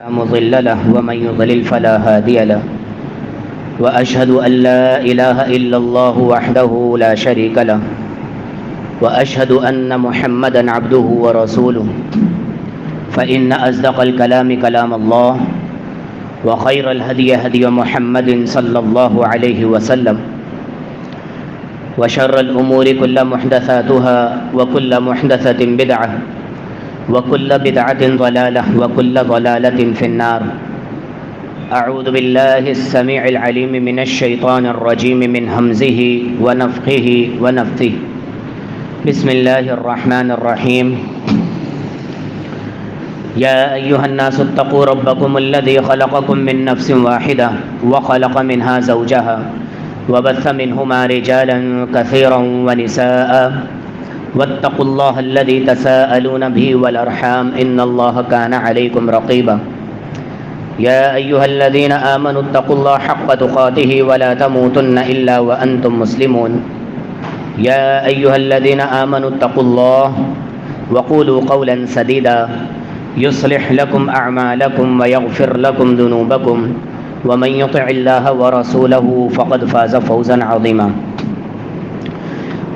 لا مضل له ومن يضلل فلا هادي له وأشهد أن لا إله إلا الله وحده لا شريك له وأشهد أن محمدا عبده ورسوله فإن أصدق الكلام كلام الله وخير الهدي هدي محمد صلى الله عليه وسلم وشر الأمور كل محدثاتها وكل محدثة بدعة وكل بدعة ضلالة وكل ضلالة في النار. أعوذ بالله السميع العليم من الشيطان الرجيم من همزه ونفخه ونفثه. بسم الله الرحمن الرحيم. يا أيها الناس اتقوا ربكم الذي خلقكم من نفس واحدة وخلق منها زوجها وبث منهما رجالا كثيرا ونساء واتقوا الله الذي تساءلون به والأرحام إن الله كان عليكم رقيبا. يا أيها الذين آمنوا اتقوا الله حق تقاته ولا تموتن إلا وأنتم مسلمون. يا أيها الذين آمنوا اتقوا الله وقولوا قولا سديدا يصلح لكم أعمالكم ويغفر لكم ذنوبكم ومن يطع الله ورسوله فقد فاز فوزا عظيما.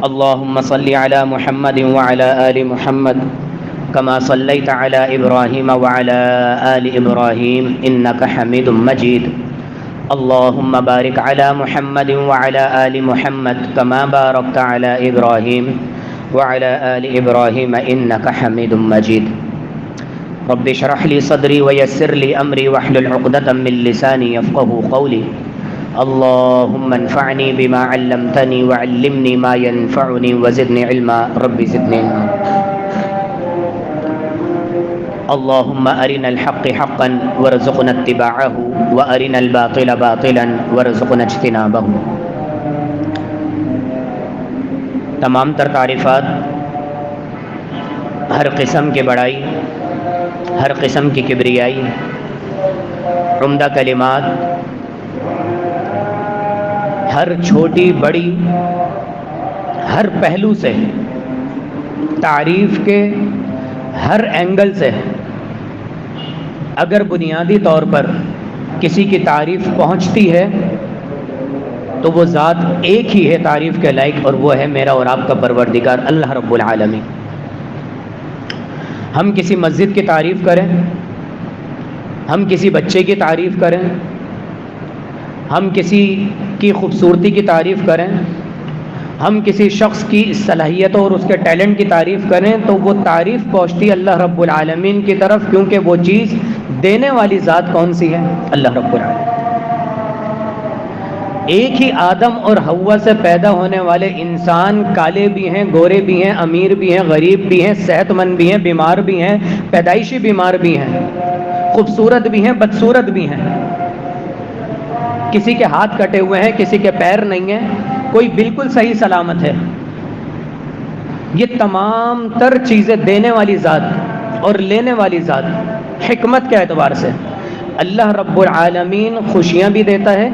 اللهم صل على محمد وعلى آل محمد كما صليت على إبراهيم وعلى آل إبراهيم إنك حميد مجيد. اللهم بارك على محمد وعلى آل محمد كما باركت على إبراهيم وعلى آل إبراهيم إنك حميد مجيد. رب اشرح لي صدري ويسر لي أمري واحلل عقدة من لساني يفقهوا قولي. اللهم انفعني بما علمتني وعلمني ما ينفعني وزدني علما رب زدني علما. اللهم أرنا الحق حقا وارزقنا اتباعه وأرنا الباطل باطلا وارزقنا اجتنابه. تمام تر تعریفات، ہر قسم کی بڑائی، ہر قسم کی کبریائی، عمدہ کلمات، ہر چھوٹی بڑی ہر پہلو سے، تعریف کے ہر اینگل سے اگر بنیادی طور پر کسی کی تعریف پہنچتی ہے تو وہ ذات ایک ہی ہے تعریف کے لائق، اور وہ ہے میرا اور آپ کا پروردگار اللہ رب العالمین. ہم کسی مسجد کی تعریف کریں، ہم کسی بچے کی تعریف کریں، ہم کسی کی خوبصورتی کی تعریف کریں، ہم کسی شخص کی صلاحیتوں اور اس کے ٹیلنٹ کی تعریف کریں، تو وہ تعریف پہنچتی اللہ رب العالمین کی طرف، کیونکہ وہ چیز دینے والی ذات کون سی ہے؟ اللہ رب العالمین. ایک ہی آدم اور حوا سے پیدا ہونے والے انسان کالے بھی ہیں، گورے بھی ہیں، امیر بھی ہیں، غریب بھی ہیں، صحت مند بھی ہیں، بیمار بھی ہیں، پیدائشی بیمار بھی ہیں، خوبصورت بھی ہیں، بدصورت بھی ہیں. کسی کے ہاتھ کٹے ہوئے ہیں، کسی کے پیر نہیں ہیں، کوئی بالکل صحیح سلامت ہے. یہ تمام تر چیزیں دینے والی ذات اور لینے والی ذات. حکمت کے اعتبار سے اللہ رب العالمین خوشیاں بھی دیتا ہے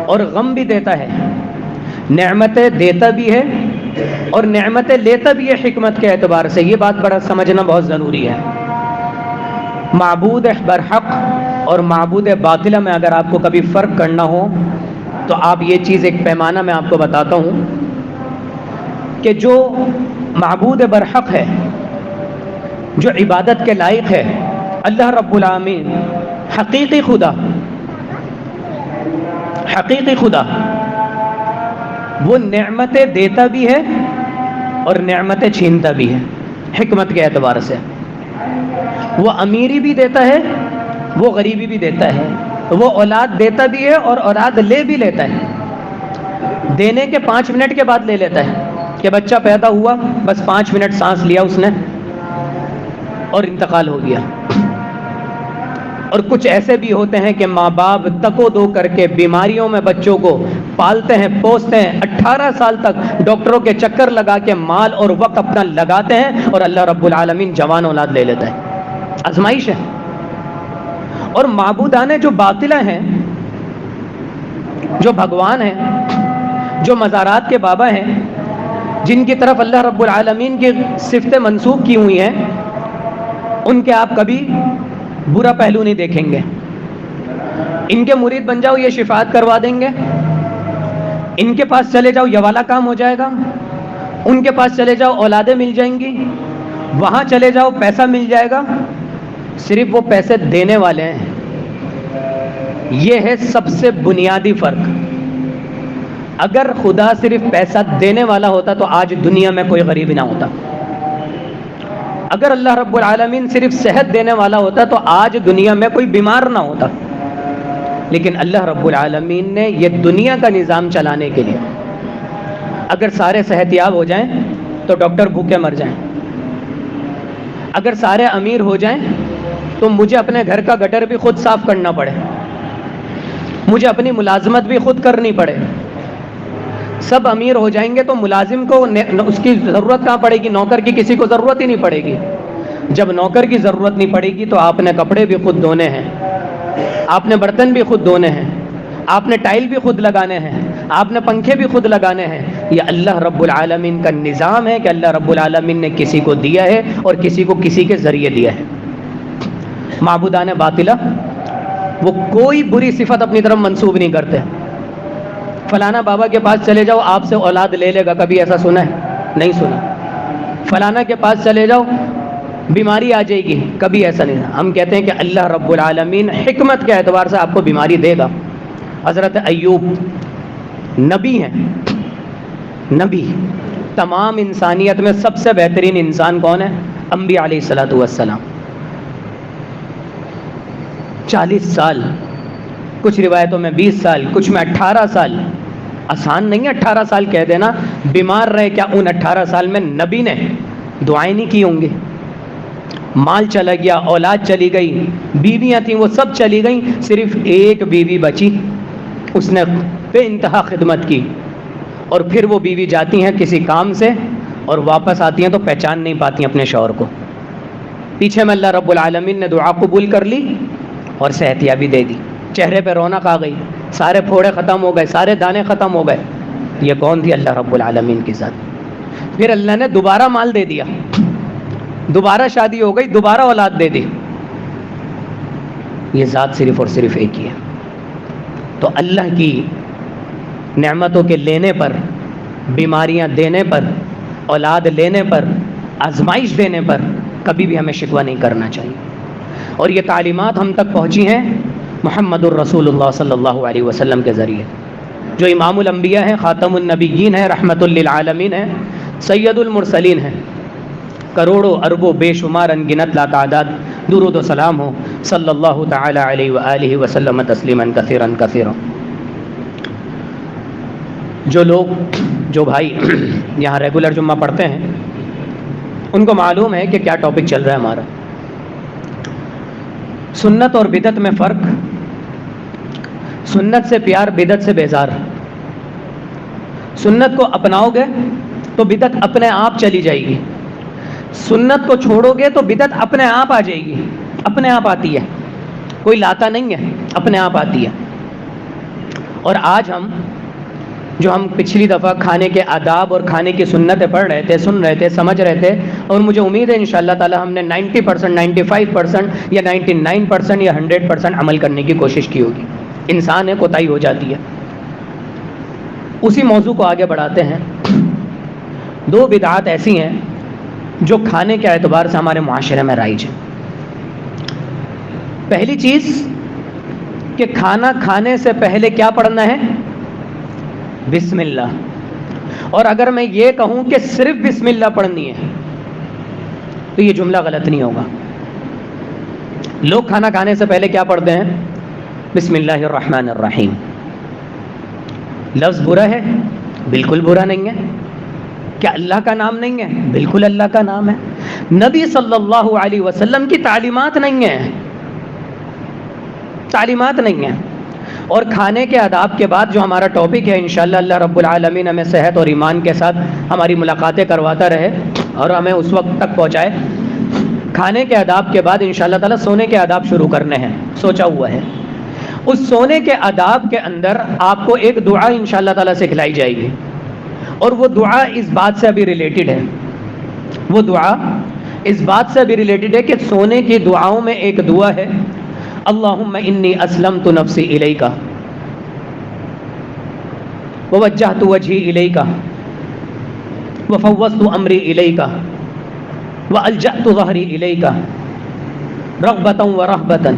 اور غم بھی دیتا ہے، نعمتیں دیتا بھی ہے اور نعمتیں لیتا بھی ہے. حکمت کے اعتبار سے یہ بات بڑا سمجھنا بہت ضروری ہے. معبود برحق اور معبود باطلہ میں اگر آپ کو کبھی فرق کرنا ہو تو آپ یہ چیز ایک پیمانہ میں آپ کو بتاتا ہوں کہ جو معبود برحق ہے، جو عبادت کے لائق ہے، اللہ رب العالمین، حقیقی خدا، حقیقی خدا، وہ نعمتیں دیتا بھی ہے اور نعمتیں چھینتا بھی ہے. حکمت کے اعتبار سے وہ امیری بھی دیتا ہے، وہ غریبی بھی دیتا ہے، وہ اولاد دیتا بھی ہے اور اولاد لے بھی لیتا ہے. دینے کے 5 منٹ کے بعد لے لیتا ہے کہ بچہ پیدا ہوا، بس 5 منٹ سانس لیا اس نے اور انتقال ہو گیا. اور کچھ ایسے بھی ہوتے ہیں کہ ماں باپ تکو دو کر کے بیماریوں میں بچوں کو پالتے ہیں، پوستے ہیں، 18 سال تک ڈاکٹروں کے چکر لگا کے مال اور وقت اپنا لگاتے ہیں، اور اللہ رب العالمین جوان اولاد لے لیتا ہے. آزمائش ہے. اور معبودان جو باطلہ ہیں، جو بھگوان ہیں، جو مزارات کے بابا ہیں، جن کی طرف اللہ رب العالمین کی صفتیں منسوب کی ہوئی ہیں، ان کے آپ کبھی برا پہلو نہیں دیکھیں گے. ان کے مرید بن جاؤ یہ شفاعت کروا دیں گے. ان کے پاس چلے جاؤ یہ والا کام ہو جائے گا. ان کے پاس چلے جاؤ اولادیں مل جائیں گی. وہاں چلے جاؤ پیسہ مل جائے گا. صرف وہ پیسے دینے والے ہیں. یہ ہے سب سے بنیادی فرق. اگر خدا صرف پیسہ دینے والا ہوتا تو آج دنیا میں کوئی غریب نہ ہوتا. اگر اللہ رب العالمین صرف صحت دینے والا ہوتا تو آج دنیا میں کوئی بیمار نہ ہوتا. لیکن اللہ رب العالمین نے یہ دنیا کا نظام چلانے کے لیے اگر سارے صحت یاب ہو جائیں تو ڈاکٹر بھوکے مر جائیں. اگر سارے امیر ہو جائیں تو مجھے اپنے گھر کا گٹر بھی خود صاف کرنا پڑے. مجھے اپنی ملازمت بھی خود کرنی پڑے. سب امیر ہو جائیں گے تو ملازم کو اس کی ضرورت کہاں پڑے گی؟ نوکر کی کسی کو ضرورت ہی نہیں پڑے گی. جب نوکر کی ضرورت نہیں پڑے گی تو آپ نے کپڑے بھی خود دھونے ہیں, آپ نے برتن بھی خود دھونے ہیں, آپ نے ٹائل بھی خود لگانے ہیں, آپ نے پنکھے بھی خود لگانے ہیں. یہ اللہ رب العالمین کا نظام ہے کہ اللہ رب العالمین نے کسی کو دیا ہے اور کسی کو کسی کے ذریعے دیا ہے. معبودان باطلہ وہ کوئی بری صفت اپنی طرف منسوب نہیں کرتے. فلانا بابا کے پاس چلے جاؤ آپ سے اولاد لے لے گا, کبھی ایسا سنا ہے؟ نہیں سنا. فلانا کے پاس چلے جاؤ بیماری آ جائے گی, کبھی ایسا نہیں. ہم کہتے ہیں کہ اللہ رب العالمین حکمت کے اعتبار سے آپ کو بیماری دے گا. حضرت ایوب نبی ہیں, نبی. تمام انسانیت میں سب سے بہترین انسان کون ہے؟ انبیاء علیہ الصلوۃ والسلام. 40 سال, کچھ روایتوں میں 20 سال, کچھ میں 18 سال. آسان نہیں ہے 18 سال کہہ دینا. بیمار رہے, کیا ان 18 سال میں نبی نے دعائیں نہیں کی ہوں گی؟ مال چلا گیا, اولاد چلی گئی, بیویاں تھیں وہ سب چلی گئیں, صرف ایک بیوی بچی, اس نے بے انتہا خدمت کی. اور پھر وہ بیوی جاتی ہیں کسی کام سے اور واپس آتی ہیں تو پہچان نہیں پاتی اپنے شوہر کو. پیچھے میں اللہ رب العالمین نے دعا قبول کر لی اور صحت یابی دے دی. چہرے پہ رونق آ گئی, سارے پھوڑے ختم ہو گئے, سارے دانے ختم ہو گئے. یہ کون تھی؟ اللہ رب العالمین کی ذات. پھر اللہ نے دوبارہ مال دے دیا, دوبارہ شادی ہو گئی, دوبارہ اولاد دے دی. یہ ذات صرف اور صرف ایک ہی ہے. تو اللہ کی نعمتوں کے لینے پر, بیماریاں دینے پر, اولاد لینے پر, آزمائش دینے پر کبھی بھی ہمیں شکوہ نہیں کرنا چاہیے. اور یہ تعلیمات ہم تک پہنچی ہیں محمد الرسول اللہ صلی اللہ علیہ وسلم کے ذریعے, جو امام الانبیاء ہیں, خاتم النبیین ہیں, رحمت للعالمین ہیں, سید المرسلین ہیں. کروڑوں اربوں بے شمار انگنت لا تعداد درود و سلام ہو صلی اللہ تعالی علیہ وآلہ وسلم تسلیما کثیرا کثیرا. جو لوگ, جو بھائی یہاں ریگولر جمعہ پڑھتے ہیں ان کو معلوم ہے کہ کیا ٹاپک چل رہا ہے ہمارا. سنت اور بدعت میں فرق, سنت سے پیار, بدعت سے بیزار. سنت کو اپناؤ گے تو بدعت اپنے آپ چلی جائے گی, سنت کو چھوڑو گے تو بدعت اپنے آپ آ جائے گی. اپنے آپ آتی ہے, کوئی لاتا نہیں ہے, اپنے آپ آتی ہے. اور آج ہم پچھلی دفعہ کھانے کے آداب اور کھانے کی سنتیں پڑھ رہے تھے, سن رہے تھے, سمجھ رہے تھے, اور مجھے امید ہے انشاءاللہ تعالی ہم نے 90%, 95% یا 99% یا 100% عمل کرنے کی کوشش کی ہوگی. انسان ہے, کوتاہی ہو جاتی ہے. اسی موضوع کو آگے بڑھاتے ہیں. 2 بدعات ایسی ہیں جو کھانے کے اعتبار سے ہمارے معاشرے میں رائج ہے. پہلی چیز کہ کھانا کھانے سے پہلے کیا پڑھنا ہے؟ بسم اللہ. اور اگر میں یہ کہوں کہ صرف بسم اللہ پڑھنی ہے تو یہ جملہ غلط نہیں ہوگا. لوگ کھانا کھانے سے پہلے کیا پڑھتے ہیں؟ بسم اللہ الرحمن الرحیم. لفظ برا ہے؟ بالکل برا نہیں ہے. کیا اللہ کا نام نہیں ہے؟ بالکل اللہ کا نام ہے. نبی صلی اللہ علیہ وسلم کی تعلیمات نہیں ہیں, تعلیمات نہیں ہیں. اور کھانے کے آداب کے بعد جو ہمارا ٹاپک ہے انشاءاللہ اللہ رب العالمین ہمیں صحت اور ایمان کے ساتھ ہماری ملاقاتیں کرواتا رہے اور ہمیں اس وقت تک پہنچائے. کھانے کے آداب کے بعد انشاءاللہ تعالی سونے کے آداب شروع کرنے ہیں, سوچا ہوا ہے. اس سونے کے آداب کے اندر آپ کو ایک دعا انشاءاللہ تعالی سکھلائی جائے گی, اور وہ دعا اس بات سے ابھی ریلیٹڈ ہے. وہ دعا اس بات سے بھی ریلیٹڈ ہے کہ سونے کی دعاؤں میں ایک دعا ہے اللہم انی اسلمت نفسی الیک ووجہت وجہی الیک وفوضت امری الیک والجأت ظہری الیک رغبتا ورہبتا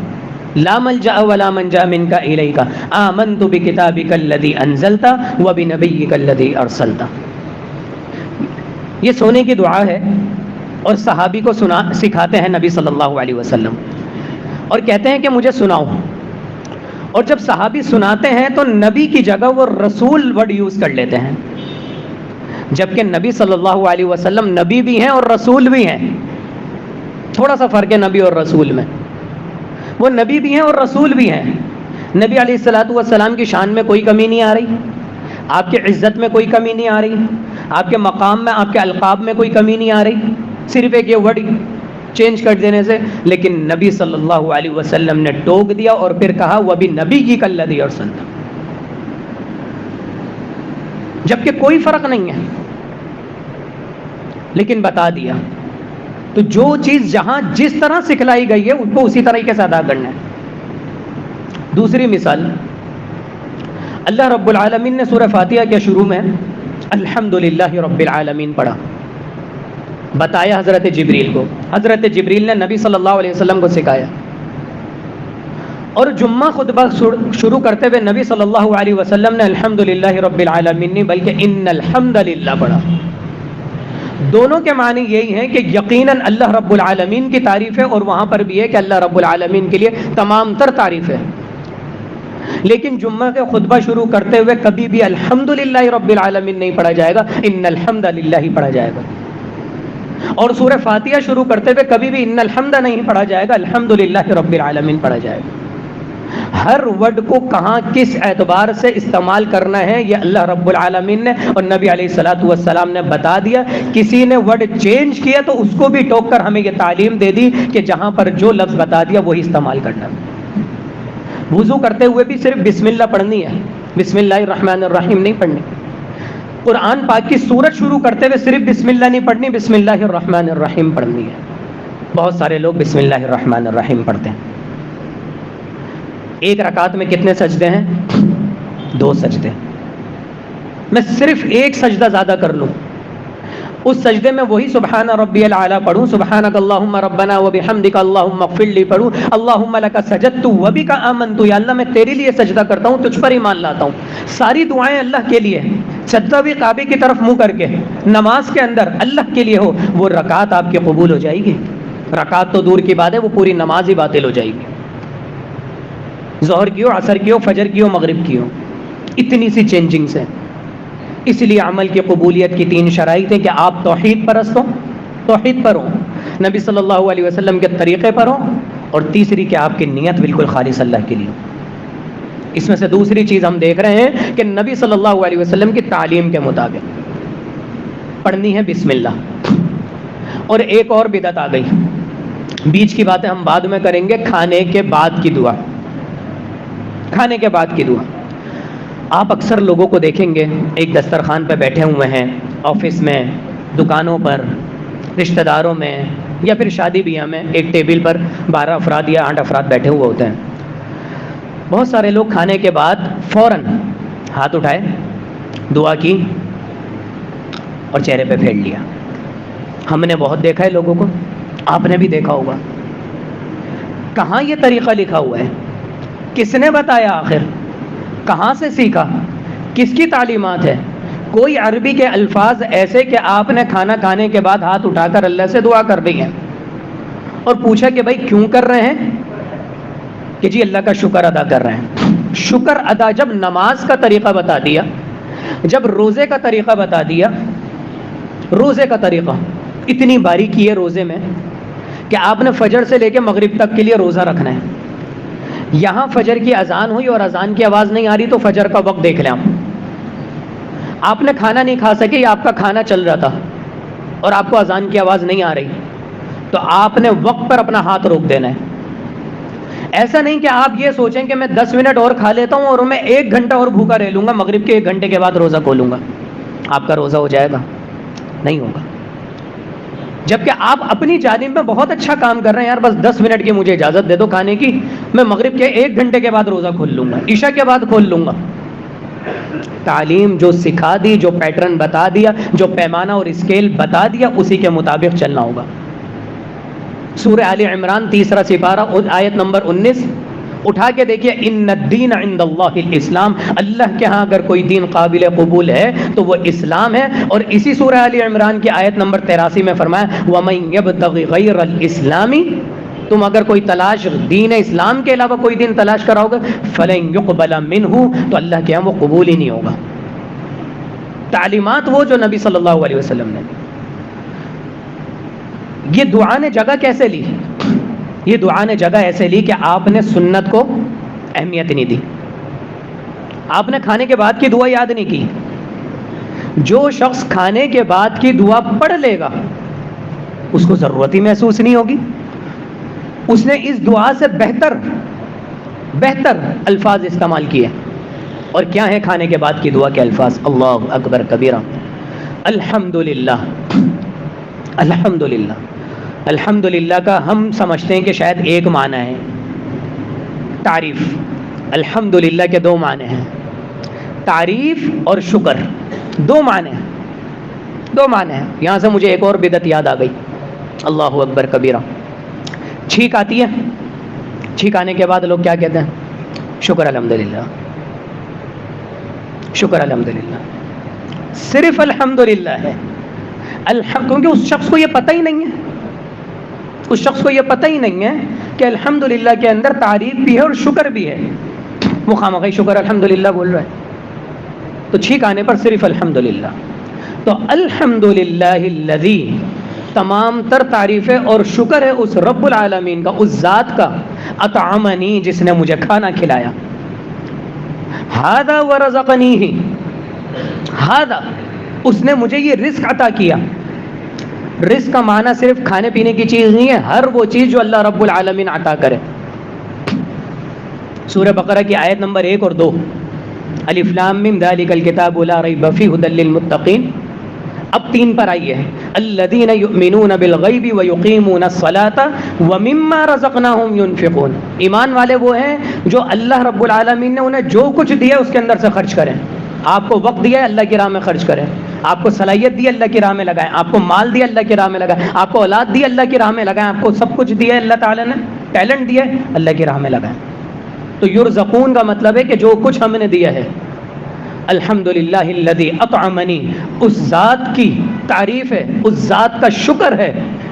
لا ملجأ ولا منجا منک الیک آمنت بکتابک الذی انزلت وبنبیک الذی ارسلت. یہ سونے کی دعا ہے اور صحابی کو سکھاتے ہیں نبی صلی اللہ علیہ وسلم اور کہتے ہیں کہ مجھے سناؤ. اور جب صحابی سناتے ہیں تو نبی کی جگہ وہ رسول ورڈ یوز کر لیتے ہیں، جبکہ نبی صلی اللہ علیہ وسلم نبی بھی ہیں اور رسول بھی ہیں. تھوڑا سا فرق ہے نبی اور رسول میں. وہ نبی بھی ہیں اور رسول بھی ہیں. نبی علیہ الصلوۃ والسلام کی شان میں کوئی کمی نہیں آ رہی، آپ کی عزت میں کوئی کمی نہیں آ رہی، آپ کے مقام میں، آپ کے القاب میں کوئی کمی نہیں آ رہی، صرف ایک یہ ورڈ چینج کر دینے سے. لیکن نبی صلی اللہ علیہ وسلم نے ٹوک دیا اور پھر کہا وَبِنَبِيِّكَ الَّذِي أَرْسَلْتَ، جبکہ کوئی فرق نہیں ہے لیکن بتا دیا. تو جو چیز جہاں جس طرح سکھلائی گئی ہے اس کو اسی طریقے سے ادا کرنا ہے. دوسری مثال، اللہ رب العالمین نے سورہ فاتحہ کے شروع میں الحمدللہ رب العالمین پڑھا، بتایا حضرت جبریل کو. حضرت جبریل نے نبی صلی اللہ علیہ وسلم کو سکھایا. اور جمعہ خطبہ شروع کرتے ہوئے نبی صلی اللہ علیہ وسلم نے الحمدللہ رب العالمین نہیں بلکہ ان الحمدللہ پڑھا. دونوں کے معنی یہی ہیں کہ یقیناً اللہ رب العالمین کی تعریف ہے، اور وہاں پر بھی ہے کہ اللہ رب العالمین کے لیے تمام تر تعریف ہے. لیکن جمعہ کے خطبہ شروع کرتے ہوئے کبھی بھی الحمدللہ رب العالمین نہیں پڑھا جائے گا، ان الحمدللہ ہی پڑھا جائے گا. اور سورہ فاتحہ شروع کرتے ہوئے کبھی بھی ان الحمد نہیں پڑھا جائے گا، الحمدللہ رب العالمین پڑھا جائے گا. ہر ورڈ کو کہاں کس اعتبار سے استعمال کرنا ہے یہ اللہ رب العالمین نے اور نبی علیہ الصلوۃ والسلام نے بتا دیا. کسی نے ورڈ چینج کیا تو اس کو بھی ٹوک کر ہمیں یہ تعلیم دے دی کہ جہاں پر جو لفظ بتا دیا وہی استعمال کرنا. وضو کرتے ہوئے بھی صرف بسم اللہ پڑھنی ہے، بسم اللہ الرحمن الرحیم نہیں پڑھنی. قرآن پاک کی سورت شروع کرتے ہوئے صرف بسم اللہ نہیں پڑھنی، بسم اللہ الرحمن الرحیم پڑھنی ہے. بہت سارے لوگ بسم اللہ الرحمن الرحیم پڑھتے ہیں. ایک رکعت میں کتنے سجدے ہیں؟ 2 سجدے. میں صرف ایک سجدہ زیادہ کر لوں، اس سجدے میں وہی سبحان ربی العالی پڑھوں، سبحانک اللہم ربنا وبحمدک اللہم اغفر لی پڑھوں، اللہم لک سجدت وبک آمنت، یا اللہ میں تیرے لیے سجدہ کرتا ہوں، تجھ پر ایمان لاتا ہوں. ساری دعائیں اللہ کے لیے، سجدہ بھی کعبے کی طرف منہ کر کے نماز کے اندر اللہ کے لیے ہو، وہ رکعت آپ کی قبول ہو جائے گی. رکعت تو دور کی بات ہے، وہ پوری نماز ہی باطل ہو جائے گی. ظہر کی ہو، عصر کی ہو، فجر کی ہو، مغرب کی ہو، اتنی سی چینجنگز ہیں. اس لیے عمل کی قبولیت کی 3 شرائط ہیں کہ آپ توحید پرست ہوں، توحید پر ہوں، نبی صلی اللہ علیہ وسلم کے طریقے پر ہوں، اور تیسری کہ آپ کی نیت بالکل خالص اللہ کے لیے ہو. اس میں سے دوسری چیز ہم دیکھ رہے ہیں کہ نبی صلی اللہ علیہ وسلم کی تعلیم کے مطابق پڑھنی ہے بسم اللہ. اور ایک اور بدعت آ گئی، بیچ کی باتیں ہم بعد میں کریں گے. کھانے کے بعد کی دعا، کھانے کے بعد کی دعا. آپ اکثر لوگوں کو دیکھیں گے ایک دسترخوان پہ بیٹھے ہوئے ہیں، آفس میں، دکانوں پر، رشتہ داروں میں، یا پھر شادی بیاہ میں ایک ٹیبل پر 12 افراد یا 8 افراد بیٹھے ہوئے ہوتے ہیں. بہت سارے لوگ کھانے کے بعد فوراً ہاتھ اٹھائے، دعا کی اور چہرے پہ پھیر لیا. ہم نے بہت دیکھا ہے لوگوں کو، آپ نے بھی دیکھا ہوگا. کہاں یہ طریقہ لکھا ہوا ہے؟ کس نے بتایا؟ آخر کہاں سے سیکھا؟ کس کی تعلیمات ہے؟ کوئی عربی کے الفاظ ایسے کہ آپ نے کھانا کھانے کے بعد ہاتھ اٹھا کر اللہ سے دعا کر دی ہے اور پوچھا کہ بھائی کیوں کر رہے ہیں؟ کہ جی اللہ کا شکر ادا کر رہے ہیں. شکر ادا جب نماز کا طریقہ بتا دیا، جب روزے کا طریقہ بتا دیا، روزے کا طریقہ اتنی باریکی ہے روزے میں کہ آپ نے فجر سے لے کے مغرب تک کے لیے روزہ رکھنا ہے. یہاں فجر کی اذان ہوئی اور اذان کی آواز نہیں آ رہی تو فجر کا وقت دیکھ لیں. آپ نے کھانا نہیں کھا سکے یا آپ کا کھانا چل رہا تھا اور آپ کو اذان کی آواز نہیں آ رہی تو آپ نے وقت پر اپنا ہاتھ روک دینا ہے. ایسا نہیں کہ آپ یہ سوچیں کہ میں 10 منٹ اور کھا لیتا ہوں اور میں 1 گھنٹہ اور بھوکا رہ لوں گا، مغرب کے 1 گھنٹے کے بعد روزہ کھولوں گا. آپ کا روزہ ہو جائے گا؟ نہیں ہوگا. جبکہ آپ اپنی جانب میں بہت اچھا کام کر رہے ہیں، یار بس 10 منٹ کی مجھے اجازت دے دو کھانے کی، میں مغرب کے 1 گھنٹے کے بعد روزہ کھول لوں گا، عشاء کے بعد کھول لوں گا۔ تعلیم جو سکھا دی، جو پیٹرن بتا دیا، جو پیمانہ اور اسکیل بتا دیا، اسی کے مطابق چلنا ہوگا۔ سورہ آل عمران 3 سپارہ آیت نمبر 19 اٹھا کے دیکھیے، ان الدین عند اللہ الاسلام، اللہ کے ہاں اگر کوئی دین قابل قبول ہے تو وہ اسلام ہے۔ اور اسی سورہ آل عمران کی آیت نمبر 83 میں فرمایا وَمَن يَبْتَغِ غَيْرَ الْإِسْلَامِ، تم اگر کوئی تلاش دین اسلام کے علاوہ کوئی دین تلاش کراؤ گے فَلَن يُقْبَلَ مِنْهُ، تو اللہ کے ہاں وہ قبول ہی نہیں ہوگا۔ تعلیمات وہ جو نبی صلی اللہ علیہ وسلم نے، یہ دعا نے جگہ کیسے لی؟ یہ دعا نے جگہ ایسے لی کہ آپ نے سنت کو اہمیت نہیں دی، آپ نے کھانے کے بعد کی دعا یاد نہیں کی۔ جو شخص کھانے کے بعد کی دعا پڑھ لے گا اس کو ضرورت ہی محسوس نہیں ہوگی، اس نے اس دعا سے بہتر الفاظ استعمال کیے۔ اور کیا ہے کھانے کے بعد کی دعا کے الفاظ؟ اللہ اکبر کبیرہ، الحمدللہ، الحمدللہ۔ الحمدللہ کا ہم سمجھتے ہیں کہ شاید ایک معنی ہے تعریف، الحمدللہ کے 2 معنی ہیں، تعریف اور شکر، 2 معنی ہیں، 2 معنی ہیں۔ یہاں سے مجھے ایک اور بدعت یاد آ گئی، اللہ اکبر کبیرہ۔ چھینک آتی ہے، چھینک آنے کے بعد لوگ کیا کہتے ہیں؟ شکر الحمدللہ، شکر الحمدللہ، صرف الحمدللہ ہے۔ کیونکہ اس شخص کو یہ پتہ ہی نہیں ہے، اس شخص کو یہ پتہ ہی نہیں ہے کہ الحمدللہ کے اندر تعریف بھی ہے اور شکر بھی ہے، وہ خامخواہ شکر الحمدللہ بول رہا ہے۔ تو چھینک آنے پر صرف الحمدللہ۔ تو الحمدللہ الذی، تمام تر تعریفیں اور شکر ہے اس رب العالمین کا، اس ذات کا، اطعمنی، جس نے مجھے کھانا کھلایا، ھذا ورزقنیہ، ھذا، اس نے مجھے یہ رزق عطا کیا۔ رزق کا معنی صرف کھانے پینے کی چیز نہیں ہے، ہر وہ چیز جو اللہ رب العالمین عطا کرے۔ سورہ بقرہ کی آیت نمبر 1 اور 2، الف لام میم ذالک الکتاب لا ریب فیہ ھدی للمتقین، اب 3 پر آئی ہے، الذین یؤمنون بالغیب ویقیمون الصلاۃ ومما رزقناہم ینفقون، ایمان والے وہ ہیں جو اللہ رب العالمین نے انہیں جو کچھ دیا اس کے اندر سے خرچ کریں۔ آپ کو وقت دیا ہے، اللہ کی راہ میں خرچ کریں، آپ کو صلاحیت دی اللہ کی راہ میں لگائیں، آپ کو مال دیا اللہ کی راہ میں لگائیں، آپ کو اولاد دی اللہ کی راہ میں لگائیں، آپ کو سب کچھ دیا ہے اللہ تعالیٰ نے، ٹیلنٹ دیا ہے، اللہ کی راہ میں لگائیں۔ تو یرزقون کا مطلب ہے کہ جو کچھ ہم نے دیا ہے، الحمدللہ الذی اطعمنی، اس ذات کی تعریف ہے، اس ذات کا شکر ہے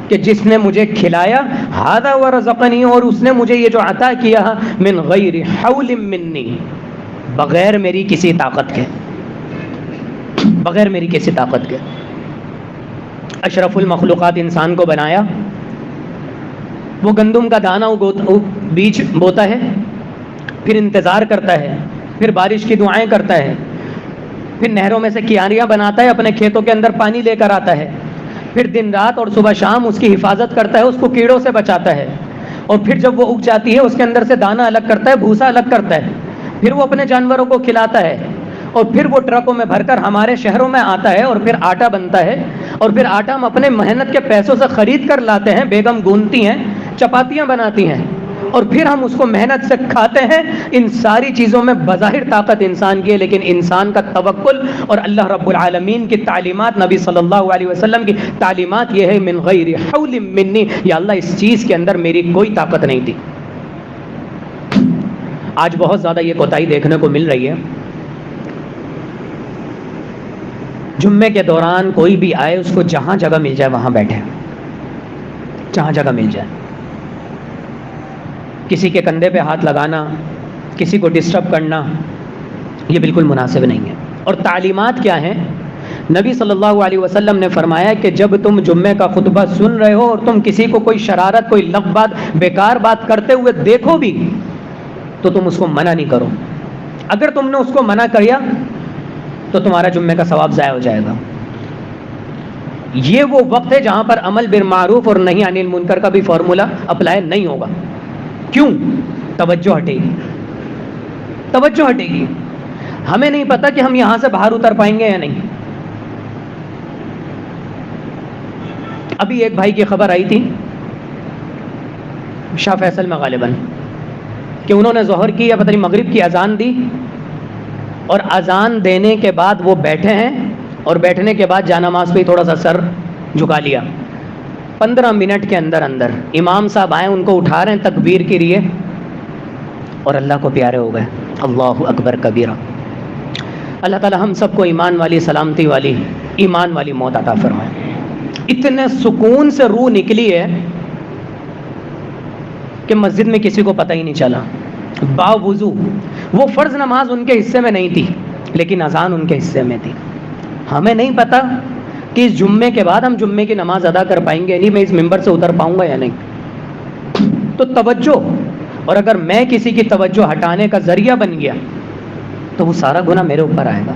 کہ جس نے مجھے کھلایا، ھذا ورزقنی، اور اس نے مجھے یہ جو عطا کیا من غیر حول منی، بغیر میری کسی طاقت کے، بغیر میری کسی طاقت کے۔ اشرف المخلوقات انسان کو بنایا، وہ گندم کا دانہ بیج بوتا ہے، پھر انتظار کرتا ہے، پھر بارش کی دعائیں کرتا ہے، پھر نہروں میں سے کیاریاں بناتا ہے، اپنے کھیتوں کے اندر پانی لے کر آتا ہے، پھر دن رات اور صبح شام اس کی حفاظت کرتا ہے، اس کو کیڑوں سے بچاتا ہے، اور پھر جب وہ اگ جاتی ہے اس کے اندر سے دانہ الگ کرتا ہے، بھوسا الگ کرتا ہے، پھر وہ اپنے جانوروں کو کھلاتا ہے، اور پھر وہ ٹرکوں میں بھر کر ہمارے شہروں میں آتا ہے، اور پھر آٹا بنتا ہے، اور پھر آٹا ہم اپنے محنت کے پیسوں سے خرید کر لاتے ہیں، بیگم گوندتی ہیں، چپاتیاں بناتی ہیں، اور پھر ہم اس کو محنت سے کھاتے ہیں۔ ان ساری چیزوں میں بظاہر طاقت انسان کی ہے، لیکن انسان کا توکل اور اللہ رب العالمین کی تعلیمات، نبی صلی اللہ علیہ وسلم کی تعلیمات یہ ہے من غیر حول منی، یا اللہ اس چیز کے اندر میری کوئی طاقت نہیں تھی۔ آج بہت زیادہ یہ کوتاہی دیکھنے کو مل رہی ہے، جمعے کے دوران کوئی بھی آئے اس کو جہاں جگہ مل جائے وہاں بیٹھے، جہاں جگہ مل جائے، کسی کے کندھے پہ ہاتھ لگانا، کسی کو ڈسٹرب کرنا، یہ بالکل مناسب نہیں ہے۔ اور تعلیمات کیا ہیں؟ نبی صلی اللہ علیہ وسلم نے فرمایا کہ جب تم جمعے کا خطبہ سن رہے ہو اور تم کسی کو کوئی شرارت، کوئی لغو بات، بیکار بات کرتے ہوئے دیکھو بھی تو تم اس کو منع نہیں کرو۔ اگر تم نے اس کو منع کیا تو تمہارا جمعے کا ثواب ضائع ہو جائے گا۔ یہ وہ وقت ہے جہاں پر عمل بالمعروف اور نہی عن المنکر کا بھی فارمولہ اپلائی نہیں ہوگا۔ کیوں؟ توجہ ہٹے گی، توجہ ہٹے گی۔ ہمیں نہیں پتا کہ ہم یہاں سے باہر اتر پائیں گے یا نہیں، ابھی ایک بھائی کی خبر آئی تھی شاہ فیصل میں غالباً کہ انہوں نے ظہر کی یا پتہ نہیں مغرب کی اذان دی، اور اذان دینے کے بعد وہ بیٹھے ہیں اور بیٹھنے کے بعد جانماز پہ تھوڑا سا سر جھکا لیا. 15 منٹ کے اندر اندر امام صاحب آئے، ان کو اٹھا رہے ہیں تکبیر کے لیے، اور اللہ کو پیارے ہو گئے. اللہ اکبر کبیرہ. اللہ تعالی ہم سب کو ایمان والی، سلامتی والی، ایمان والی موت عطا فرمائے. اتنے سکون سے روح نکلی ہے کہ مسجد میں کسی کو پتہ ہی نہیں چلا. باوضو وہ فرض نماز ان کے حصے میں نہیں تھی، لیکن اذان ان کے حصے میں تھی. ہمیں نہیں پتا کہ اس جمعے کے بعد ہم جمعے کی نماز ادا کر پائیں گے، نہیں میں اس ممبر سے اتر پاؤں گا یا نہیں. تو توجہ، اور اگر میں کسی کی توجہ ہٹانے کا ذریعہ بن گیا تو وہ سارا گناہ میرے اوپر آئے گا.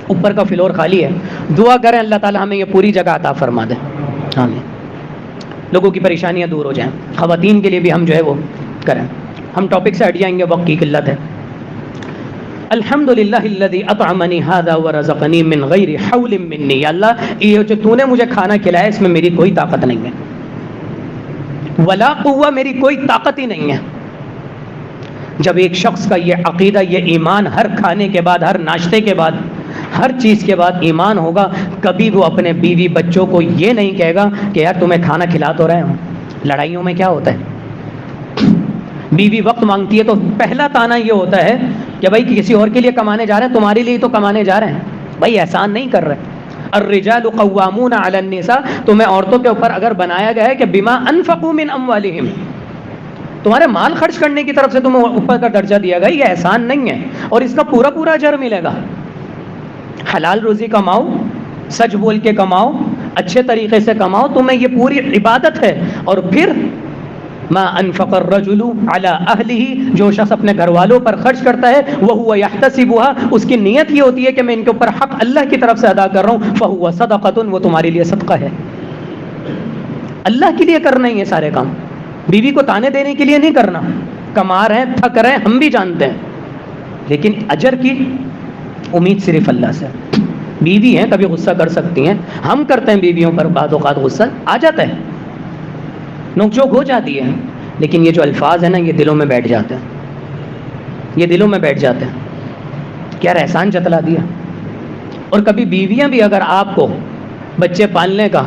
اوپر کا فلور خالی ہے. دعا کریں اللہ تعالی ہمیں یہ پوری جگہ عطا فرما دے. آمین. لوگوں کی پریشانیاں دور ہو جائیں. خواتین کے لیے بھی ہم جو ہے وہ کریں. ہم ٹاپک سے ہٹ جائیں گے، وقت کی قلت ہے. الحمدللہ الذی اطعمنی ھذا ورزقنی من غیر حول منی. یا اللہ یہ جو تو نے مجھے کھانا کھلایا اس میں میری کوئی طاقت نہیں ہے، ولا قوہ، میری کوئی طاقت ہی نہیں ہے. جب ایک شخص کا یہ عقیدہ، یہ ایمان، ہر کھانے کے بعد، ہر ناشتے کے بعد، ہر چیز کے بعد ایمان ہوگا، کبھی وہ اپنے بیوی بچوں کو یہ نہیں کہے گا کہ یار تمہیں کھانا کھلا تو رہے ہوں. لڑائیوں میں کیا ہوتا ہے؟ بیوی وقت مانگتی ہے تو پہلا تانا یہ ہوتا ہے کہ بھائی کسی اور کے لیے کمانے جا رہے ہیں، تمہارے لیے تو کمانے جا رہے ہیں، بھائی احسان نہیں کر رہے. الرجال قوامون علی النساء، تمہیں عورتوں کے اوپر اگر بنایا گیا ہے کہ بما انفقوا من اموالہم، تمہارے مال خرچ کرنے کی طرف سے تمہیں اوپر کا درجہ دیا گیا. یہ احسان نہیں ہے، اور اس کا پورا پورا اجر ملے گا. حلال روزی کماؤ، سچ بول کے کماؤ، اچھے طریقے سے کماؤ، تمہیں یہ پوری عبادت ہے. اور پھر ما انفق الرجل علی اہلہ، جو شخص اپنے گھر والوں پر خرچ کرتا ہے وہو یحتسبها، اس کی نیت یہ ہوتی ہے کہ میں ان کے اوپر حق اللہ کی طرف سے ادا کر رہا ہوں، فہو صدقۃ، وہ تمہارے لیے صدقہ ہے. اللہ کے لیے کرنا ہی ہے سارے کام، بیوی کو تانے دینے کے لیے نہیں کرنا. کما رہے ہیں، تھک رہے ہیں، ہم بھی جانتے ہیں، لیکن اجر کی امید صرف اللہ سے. بیوی ہیں کبھی غصہ کر سکتی ہیں، ہم کرتے ہیں بیویوں پر بعض اوقات غصہ آ جاتا ہے، نوک جھوک ہو جاتی ہے، لیکن یہ جو الفاظ ہیں نا یہ دلوں میں بیٹھ جاتے ہیں، یہ دلوں میں بیٹھ جاتے ہیں کہ یار احسان جتلا دیا. اور کبھی بیویاں بھی اگر آپ کو بچے پالنے کا،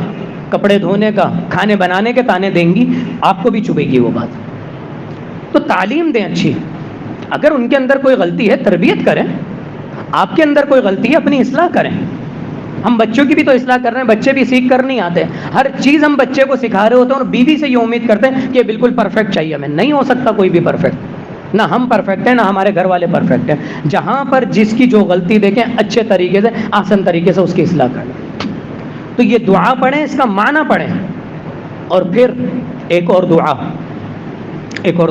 کپڑے دھونے کا، کھانے بنانے کے تانے دیں گی، آپ کو بھی چبھے گی وہ بات. تو تعلیم دیں اچھی. اگر ان کے اندر کوئی غلطی ہے تربیت کریں، آپ کے اندر کوئی غلطی ہے اپنی اصلاح کریں. ہم بچوں کی بھی تو اصلاح کر رہے ہیں، بچے بھی سیکھ کر نہیں آتے. ہر چیز ہم بچے کو سکھا رہے ہوتے ہیں اور بیوی سے یہ امید کرتے ہیں کہ بالکل پرفیکٹ چاہیے ہمیں. نہیں ہو سکتا کوئی بھی پرفیکٹ، نہ ہم پرفیکٹ ہیں نہ ہمارے گھر والے پرفیکٹ ہیں. جہاں پر جس کی جو غلطی دیکھیں اچھے طریقے سے، آسان طریقے سے اس کی اصلاح کریں. تو یہ دعا پڑھیں، اس کا معنی پڑھیں. اور پھر ایک اور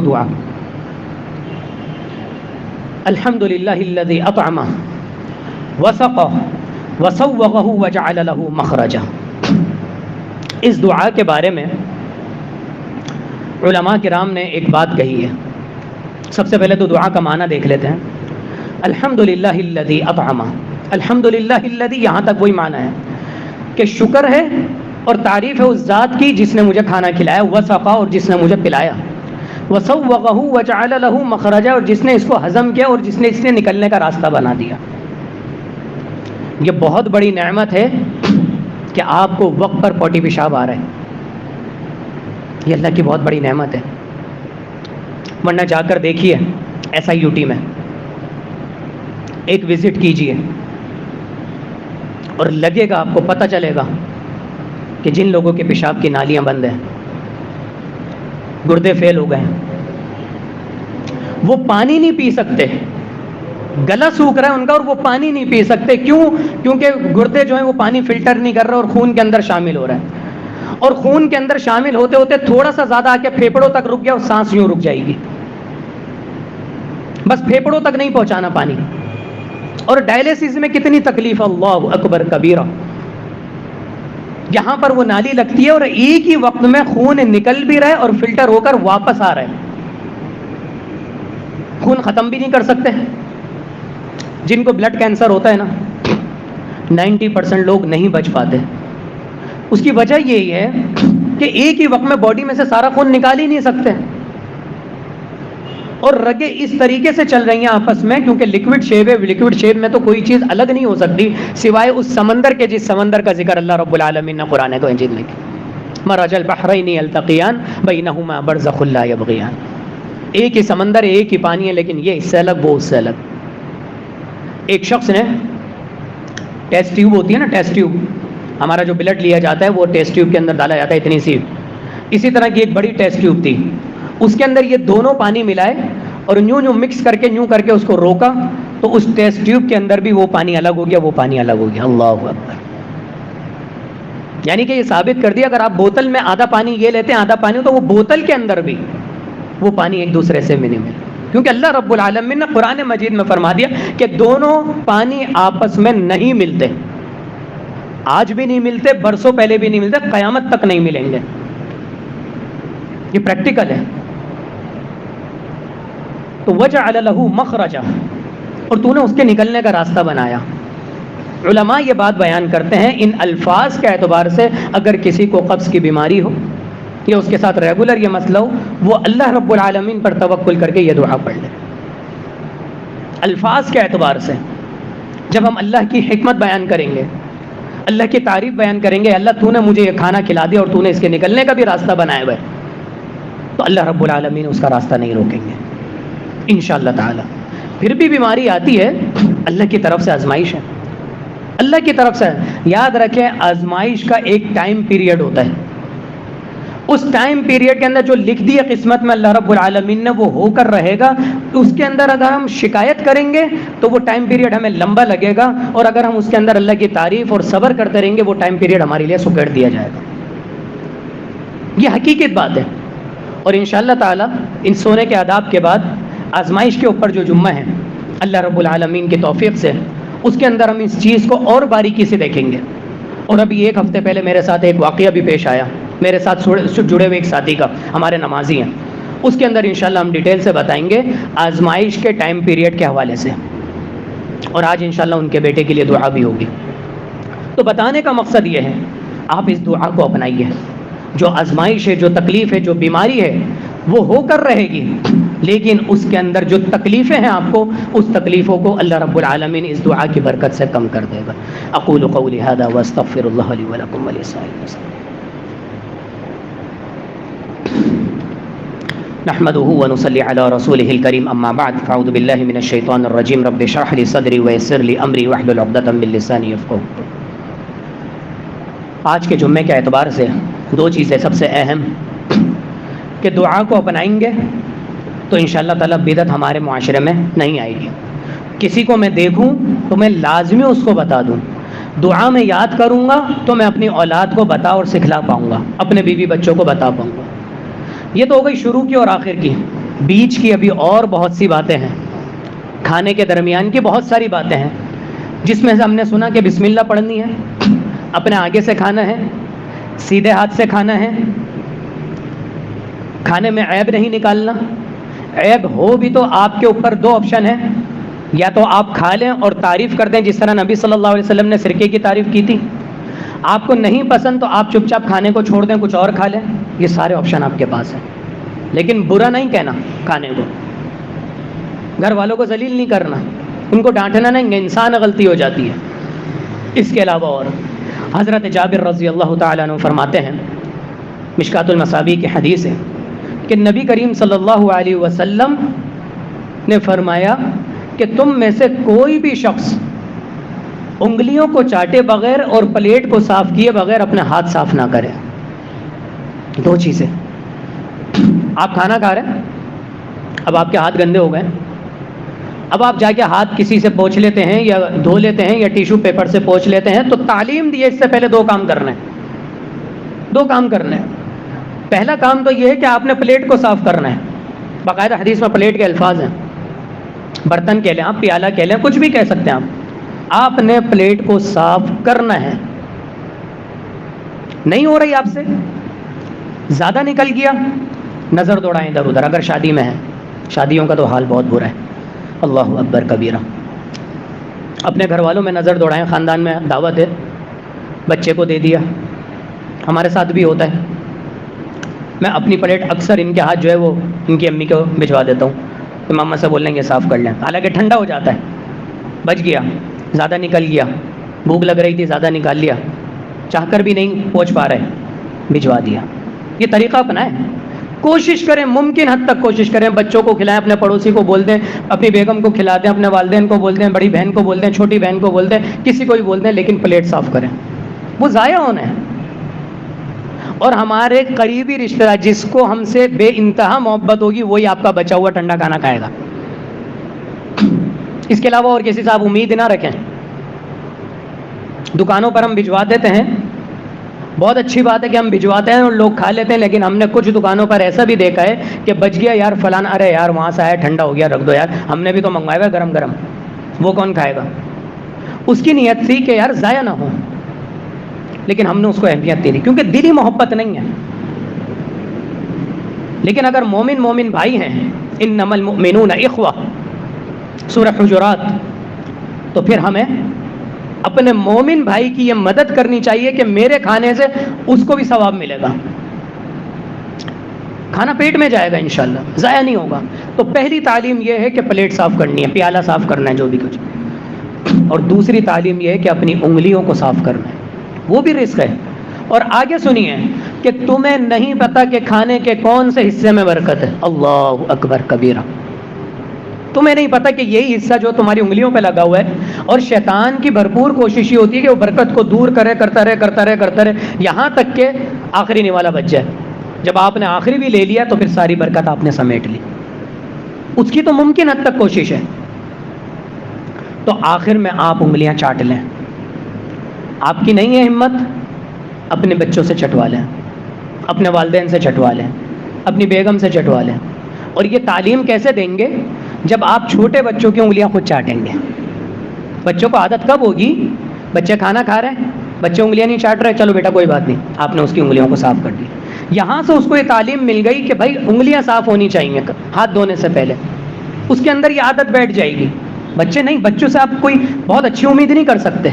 دعا الحمدللہ الذی اطعمہ وسقہ وسوغہ وجعل لہ مخرجہ. اس دعا کے بارے میں علماء کرام نے ایک بات کہی ہے. سب سے پہلے تو دعا کا معنی دیکھ لیتے ہیں. الحمدللہ الذی اطعمہ، الحمدللہ الذی، یہاں تک وہی معنی ہے کہ شکر ہے اور تعریف ہے اس ذات کی جس نے مجھے کھانا کھلایا، وسقہ، اور جس نے مجھے پلایا، وسوغہ وجعل لہ مخرجہ، اور جس نے اس کو ہضم کیا اور جس نے اس نے نکلنے کا راستہ بنا دیا. یہ بہت بڑی نعمت ہے کہ آپ کو وقت پر پوٹی پیشاب آ رہا ہے. یہ اللہ کی بہت بڑی نعمت ہے. ورنہ جا کر دیکھیے SIUT میں ایک وزٹ کیجئے اور لگے گا، آپ کو پتہ چلے گا کہ جن لوگوں کے پیشاب کی نالیاں بند ہیں، گردے فیل ہو گئے ہیں، وہ پانی نہیں پی سکتے، گلا سوکھ رہا ہے ان کا اور وہ پانی نہیں پی سکتے. کیوں؟ کیونکہ گردے جو ہیں وہ پانی فلٹر نہیں کر رہے اور خون کے اندر شامل ہو رہا ہے، اور خون کے اندر شامل ہوتے ہوتے تھوڑا سا زیادہ آ کے پھیپڑوں تک رک گیا اور سانس یوں رک جائے گی. بس پھیپڑوں تک نہیں پہنچانا پانی. اور ڈائلیسس میں کتنی تکلیف، اللہ اکبر کبیرہ. یہاں پر وہ نالی لگتی ہے اور ایک ہی وقت میں خون نکل بھی رہا ہے اور فلٹر ہو کر واپس آ رہا ہے. خون ختم بھی نہیں کر سکتے. جن کو بلڈ کینسر ہوتا ہے نا، 90% لوگ نہیں بچ پاتے. اس کی وجہ یہی ہے کہ ایک ہی وقت میں باڈی میں سے سارا خون نکال ہی نہیں سکتے، اور رگیں اس طریقے سے چل رہی ہیں آپس میں، کیونکہ لکوڈ شیپ ہے، لکوڈ شیپ میں تو کوئی چیز الگ نہیں ہو سکتی سوائے اس سمندر کے، جس سمندر کا ذکر اللہ رب العالمین نے قرآن مجید میں کیا، مرج البحرین یلتقیان بینہما برزخ لا یبغیان، ایک ہی سمندر ہے، ایک ہی پانی ہے، لیکن یہ اس سے الگ، وہ اس سے الگ۔ ایک شخص نے ٹیسٹ ٹیوب ہوتی ہے نا، ٹیسٹ ٹیوب، ہمارا جو بلڈ لیا جاتا ہے وہ ٹیسٹ ٹیوب کے اندر ڈالا جاتا ہے اتنی سی، اسی طرح کی ایک بڑی ٹیسٹ ٹیوب تھی، اس کے اندر یہ دونوں پانی ملائے اور یوں مکس کر کے اس کو روکا، تو اس ٹیسٹ ٹیوب کے اندر بھی وہ پانی الگ ہو گیا، وہ پانی الگ ہو گیا۔ اللہ اکبر! یعنی کہ یہ ثابت کر دیا اگر آپ بوتل میں آدھا پانی یہ لیتے ہیں، آدھا پانی، تو وہ بوتل کے اندر بھی وہ پانی ایک دوسرے سے نہیں مل، کیونکہ اللہ رب العالمین نے قرآن مجید میں فرما دیا کہ دونوں پانی آپس میں نہیں ملتے، آج بھی نہیں ملتے، برسوں پہلے بھی نہیں ملتے، قیامت تک نہیں ملیں گے۔ یہ پریکٹیکل ہے۔ تو وجعل له مخرجا، اور تو نے اس کے نکلنے کا راستہ بنایا۔ علماء یہ بات بیان کرتے ہیں ان الفاظ کے اعتبار سے، اگر کسی کو قبض کی بیماری ہو یا اس کے ساتھ ریگولر یہ مسئلہ ہو، وہ اللہ رب العالمین پر توکل کر کے یہ دعا پڑھ لے۔ الفاظ کے اعتبار سے جب ہم اللہ کی حکمت بیان کریں گے، اللہ کی تعریف بیان کریں گے، اللہ تو نے مجھے یہ کھانا کھلا دیا اور تو نے اس کے نکلنے کا بھی راستہ بنایا ہوا ہے، تو اللہ رب العالمین اس کا راستہ نہیں روکیں گے انشاءاللہ تعالی۔ پھر بھی بیماری آتی ہے، اللہ کی طرف سے آزمائش ہے، اللہ کی طرف سے۔ یاد رکھیں آزمائش کا ایک ٹائم پیریڈ ہوتا ہے، اس ٹائم پیریڈ کے اندر جو لکھ دی ہے قسمت میں اللہ رب العالمین نے وہ ہو کر رہے گا۔ اس کے اندر اگر ہم شکایت کریں گے تو وہ ٹائم پیریڈ ہمیں لمبا لگے گا، اور اگر ہم اس کے اندر اللہ کی تعریف اور صبر کرتے رہیں گے وہ ٹائم پیریڈ ہمارے لیے سکیڑ دیا جائے گا۔ یہ حقیقت بات ہے، اور انشاءاللہ تعالی ان سونے کے آداب کے بعد آزمائش کے اوپر جو جمعہ ہے اللہ رب العالمین کی توفیق سے، اس کے اندر ہم اس چیز کو اور باریکی سے دیکھیں گے۔ اور ابھی ایک ہفتے پہلے میرے ساتھ ایک واقعہ بھی پیش آیا، میرے ساتھ جڑے ہوئے ایک ساتھی کا، ہمارے نمازی ہیں، اس کے اندر انشاءاللہ ہم ڈیٹیل سے بتائیں گے آزمائش کے ٹائم پیریڈ کے حوالے سے، اور آج انشاءاللہ ان کے بیٹے کے لیے دعا بھی ہوگی۔ تو بتانے کا مقصد یہ ہے آپ اس دعا کو اپنائیے، جو آزمائش ہے، جو تکلیف ہے، جو بیماری ہے وہ ہو کر رہے گی، لیکن اس کے اندر جو تکلیفیں ہیں آپ کو، اس تکلیفوں کو اللہ رب العالمین اس دعا کی برکت سے کم کر دے گا۔ اقول قولی ھذا واستغفر اللہ لی ولکم ولسائر المسلمین۔ نحمده ونصلي على رسوله الكريم، اما بعد، فاعوذ بالله من الشيطان الرجيم، رب اشرح لي صدري ويسر لي امري واحلل عقدة من لساني يفقهوا۔ آج کے جمعے کے اعتبار سے دو چیزیں سب سے اہم کہ دعا کو اپنائیں گے تو انشاءاللہ تعالی بدعت ہمارے معاشرے میں نہیں آئے گی۔ کسی کو میں دیکھوں تو میں لازمی اس کو بتا دوں، دعا میں یاد کروں گا تو میں اپنی اولاد کو بتا اور سکھلا پاؤں گا، اپنے بیوی بچوں کو بتا پاؤں گا۔ یہ تو ہو گئی شروع کی اور آخر کی، بیچ کی ابھی اور بہت سی باتیں ہیں، کھانے کے درمیان کی بہت ساری باتیں ہیں، جس میں سے ہم نے سنا کہ بسم اللہ پڑھنی ہے، اپنے آگے سے کھانا ہے، سیدھے ہاتھ سے کھانا ہے، کھانے میں عیب نہیں نکالنا، عیب ہو بھی تو آپ کے اوپر دو آپشن ہیں، یا تو آپ کھا لیں اور تعریف کر دیں، جس طرح نبی صلی اللہ علیہ وسلم نے سرکے کی تعریف کی تھی، آپ کو نہیں پسند تو آپ چپ چاپ کھانے کو چھوڑ دیں، کچھ اور کھا لیں، یہ سارے آپشن آپ کے پاس ہیں، لیکن برا نہیں کہنا کھانے کو، گھر والوں کو ذلیل نہیں کرنا، ان کو ڈانٹنا نہیں، انسان غلطی ہو جاتی ہے۔ اس کے علاوہ اور حضرت جابر رضی اللہ تعالیٰ عنہ فرماتے ہیں، مشکات المصابیح کی حدیث ہے کہ نبی کریم صلی اللہ علیہ وسلم نے فرمایا کہ تم میں سے کوئی بھی شخص انگلیوں کو چاٹے بغیر اور پلیٹ کو صاف کیے بغیر اپنے ہاتھ صاف نہ کرے۔ دو چیزیں، آپ کھانا کھا رہے ہیں، اب آپ کے ہاتھ گندے ہو گئے، اب آپ جا کے ہاتھ کسی سے پوچھ لیتے ہیں یا دھو لیتے ہیں یا ٹیشو پیپر سے پوچھ لیتے ہیں، تو تعلیم دی ہے اس سے پہلے دو کام کرنے ہیں، دو کام کرنے ہیں۔ پہلا کام تو یہ ہے کہ آپ نے پلیٹ کو صاف کرنا ہے، باقاعدہ حدیث میں پلیٹ کے الفاظ ہیں، برتن کہہ لیں آپ، پیالہ کہہ لیں، کچھ بھی کہہ سکتے ہیں آپ نے پلیٹ کو صاف کرنا ہے۔ نہیں ہو رہی آپ سے، زیادہ نکل گیا، نظر دوڑائیں ادھر ادھر، اگر شادی میں ہے، شادیوں کا تو حال بہت برا ہے، اللہ اکبر کبیرہ، اپنے گھر والوں میں نظر دوڑائیں، خاندان میں دعوت ہے، بچے کو دے دیا، ہمارے ساتھ بھی ہوتا ہے. میں اپنی پلیٹ اکثر ان کے ہاتھ جو ہے وہ ان کی امی کو بھجوا دیتا ہوں کہ ماما سے بول لیں گے صاف کر لیں, حالانکہ ٹھنڈا ہو جاتا ہے. بچ گیا, زیادہ نکل گیا, بھوک لگ رہی تھی زیادہ نکال لیا, چاہ کر بھی نہیں پہنچ پا رہے, بھجوا دیا. یہ طریقہ اپنائیں, کوشش کریں, ممکن حد تک کوشش کریں. بچوں کو کھلائیں, اپنے پڑوسی کو بول دیں, اپنی بیگم کو کھلا دیں, اپنے والدین کو بول دیں, بڑی بہن کو بول دیں, چھوٹی بہن کو بول دیں, کسی کو بھی بول دیں, لیکن پلیٹ صاف کریں. وہ ضائع ہونا ہے. اور ہمارے قریبی رشتہ دار جس کو ہم سے بے انتہا محبت ہوگی وہی آپ کا بچا ہوا ٹھنڈا کھانا کھائے گا. اس کے علاوہ اور کسی سے آپ امید نہ رکھیں. دکانوں پر ہم بھجوا دیتے ہیں, بہت اچھی بات ہے کہ ہم بھجواتے ہیں اور لوگ کھا لیتے ہیں, لیکن ہم نے کچھ دکانوں پر ایسا بھی دیکھا ہے کہ بچ گیا یار فلانا, ارے یار وہاں سے آیا ٹھنڈا ہو گیا, رکھ دو یار, ہم نے بھی تو منگوایا ہوا گرم گرم, وہ کون کھائے گا. اس کی نیت تھی کہ یار ضائع نہ ہو, لیکن ہم نے اس کو اہمیت دی نہیں, کیونکہ دلی محبت نہیں ہے. لیکن اگر مومن بھائی ہیں, انما المؤمنون اخوہ, سورہ حجرات, تو پھر ہمیں اپنے مومن بھائی کی یہ مدد کرنی چاہیے کہ میرے کھانے سے اس کو بھی ثواب ملے گا, کھانا پیٹ میں جائے گا انشاءاللہ, ضائع نہیں ہوگا. تو پہلی تعلیم یہ ہے کہ پلیٹ صاف کرنی ہے, پیالہ صاف کرنا ہے, جو بھی کچھ. اور دوسری تعلیم یہ ہے کہ اپنی انگلیوں کو صاف کرنا ہے, وہ بھی رزق ہے. اور آگے سنیے کہ تمہیں نہیں پتا کہ کھانے کے کون سے حصے میں برکت ہے. اللہ اکبر کبیرہ. تمہیں نہیں پتا کہ یہی حصہ جو تمہاری انگلیوں پہ لگا ہوا ہے, اور شیطان کی بھرپور کوشش یہ ہوتی ہے کہ وہ برکت کو دور کرتا رہے یہاں تک کہ آخری نوالا بچ جائے. جب آپ نے آخری بھی لے لیا تو پھر ساری برکت آپ نے سمیٹ لی. اس کی تو ممکن حد تک کوشش ہے. تو آخر میں آپ انگلیاں چاٹ لیں. آپ کی نہیں ہے ہمت, اپنے بچوں سے چٹوا لیں, اپنے والدین سے چٹوا لیں, اپنی بیگم سے چٹوا لیں. اور یہ تعلیم کیسے دیں گے؟ جب آپ چھوٹے بچوں کی انگلیاں خود چاٹیں گے. بچوں کو عادت کب ہوگی؟ بچے کھانا کھا رہے ہیں, بچے انگلیاں نہیں چاٹ رہے, چلو بیٹا کوئی بات نہیں, آپ نے اس کی انگلیوں کو صاف کر دی. یہاں سے اس کو یہ تعلیم مل گئی کہ بھائی انگلیاں صاف ہونی چاہیے ہاتھ دھونے سے پہلے. اس کے اندر یہ عادت بیٹھ جائے گی. بچے نہیں, بچوں سے آپ کوئی بہت اچھی امید نہیں کر سکتے,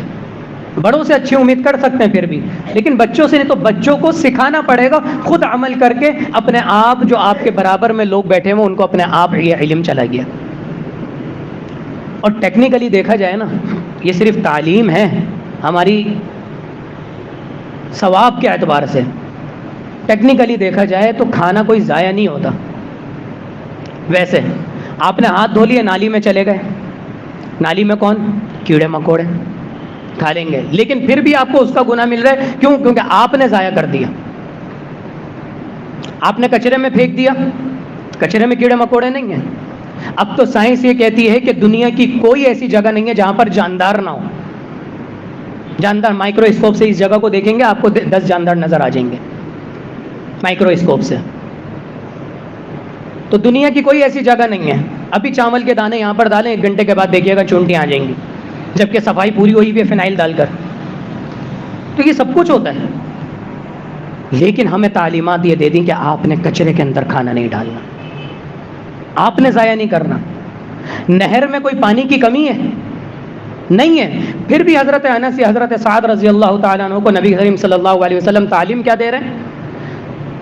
بڑوں سے اچھی امید کر سکتے ہیں پھر بھی, لیکن بچوں سے نہیں. تو بچوں کو سکھانا پڑے گا, خود عمل کر کے اپنے آپ, جو آپ کے برابر میں لوگ بیٹھے ہیں ان کو اپنے آپ یہ علم چلا گیا. اور ٹیکنیکلی دیکھا جائے نا, یہ صرف تعلیم ہے ہماری ثواب کے اعتبار سے. ٹیکنیکلی دیکھا جائے تو کھانا کوئی ضائع نہیں ہوتا. ویسے آپ نے ہاتھ دھو لیے, نالی میں چلے گئے, نالی میں کون؟ کیڑے مکوڑے کھا لیں گے, لیکن پھر بھی آپ کو اس کا گناہ مل رہا ہے. کیوں؟ کیونکہ آپ نے ضائع کر دیا. آپ نے کچرے میں پھینک دیا, کچرے میں کیڑے مکوڑے نہیں ہیں. اب تو سائنس یہ کہتی ہے کہ دنیا کی کوئی ایسی جگہ نہیں ہے جہاں پر جاندار نہ ہو. جاندار مائکرو اسکوپ سے اس جگہ کو دیکھیں گے, آپ کو 10 جاندار نظر آ جائیں گے مائکرو اسکوپ سے. تو دنیا کی کوئی ایسی جگہ نہیں ہے. ابھی چاول کے دانے یہاں پر ڈالیں, 1 گھنٹے کے بعد دیکھیے گا چونٹیاں آ جائیں گی, جبکہ صفائی پوری ہوئی بھی ہے فنائل ڈال کر. تو یہ سب کچھ ہوتا ہے. لیکن ہمیں تعلیمات یہ دے دیں کہ آپ نے کچرے کے اندر کھانا نہیں ڈالنا, آپ نے ضائع نہیں کرنا. نہر میں کوئی پانی کی کمی ہے؟ نہیں ہے. پھر بھی حضرت انس یا حضرت سعد رضی اللہ تعالیٰ عنہ کو نبی کریم صلی اللہ علیہ وسلم تعلیم کیا دے رہے ہیں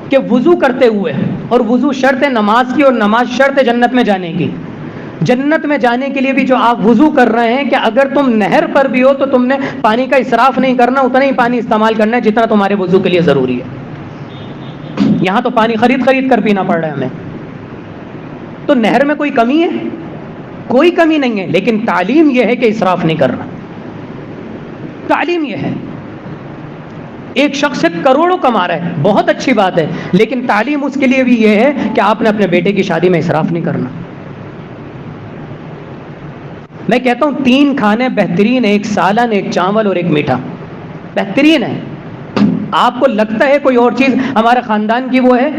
کہ وضو کرتے ہوئے, اور وضو شرط ہے نماز کی, اور نماز شرط ہے جنت میں جانے کی. جنت میں جانے کے لیے بھی جو آپ وضو کر رہے ہیں, کہ اگر تم نہر پر بھی ہو تو تم نے پانی کا اسراف نہیں کرنا, اتنا ہی پانی استعمال کرنا ہے جتنا تمہارے وضو کے لیے ضروری ہے. یہاں تو پانی خرید کر پینا پڑ رہا ہے ہمیں. تو نہر میں کوئی کمی ہے؟ کوئی کمی نہیں ہے. لیکن تعلیم یہ ہے کہ اسراف نہیں کرنا. تعلیم یہ ہے. ایک شخص سے کروڑوں کما رہا ہے, بہت اچھی بات ہے, لیکن تعلیم اس کے لیے بھی یہ ہے کہ آپ نے اپنے بیٹے کی شادی میں اسراف نہیں کرنا. میں کہتا ہوں 3 کھانے بہترین, ایک سالن, ایک چاول اور ایک میٹھا, بہترین ہے. آپ کو لگتا ہے کوئی اور چیز ہمارے خاندان کی وہ ہے,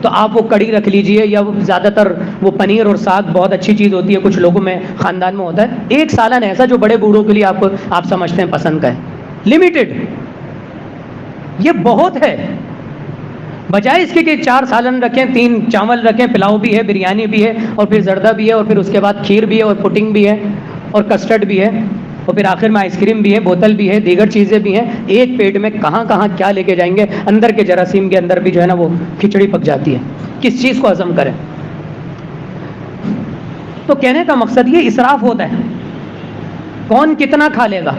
تو آپ وہ کڑی رکھ لیجئے, یا زیادہ تر وہ پنیر اور ساگ بہت اچھی چیز ہوتی ہے, کچھ لوگوں میں خاندان میں ہوتا ہے. ایک سالن ایسا جو بڑے بوڑھوں کے لیے آپ سمجھتے ہیں پسند کا ہے, لمیٹڈ, یہ بہت ہے. بجائے اس کے کہ 4 سالن رکھیں, 3 چاول رکھیں, پلاؤ بھی ہے, بریانی بھی ہے, اور پھر زردہ بھی ہے, اور پھر اس کے بعد کھیر بھی ہے, اور پڈنگ بھی ہے, اور کسٹرڈ بھی ہے. اور پھر آخر میں آئس کریم بھی ہے، بوتل بھی ہے، دیگر چیزیں بھی ہیں، ایک پیٹ میں کہاں کہاں کیا لے کے جائیں گے، اندر کے جراثیم کے اندر بھی جو ہے نا وہ کھچڑی پک جاتی ہے، کس چیز کو ہضم کریں؟ تو کہنے کا مقصد یہ اسراف ہوتا ہے، کون کتنا کھا لے گا۔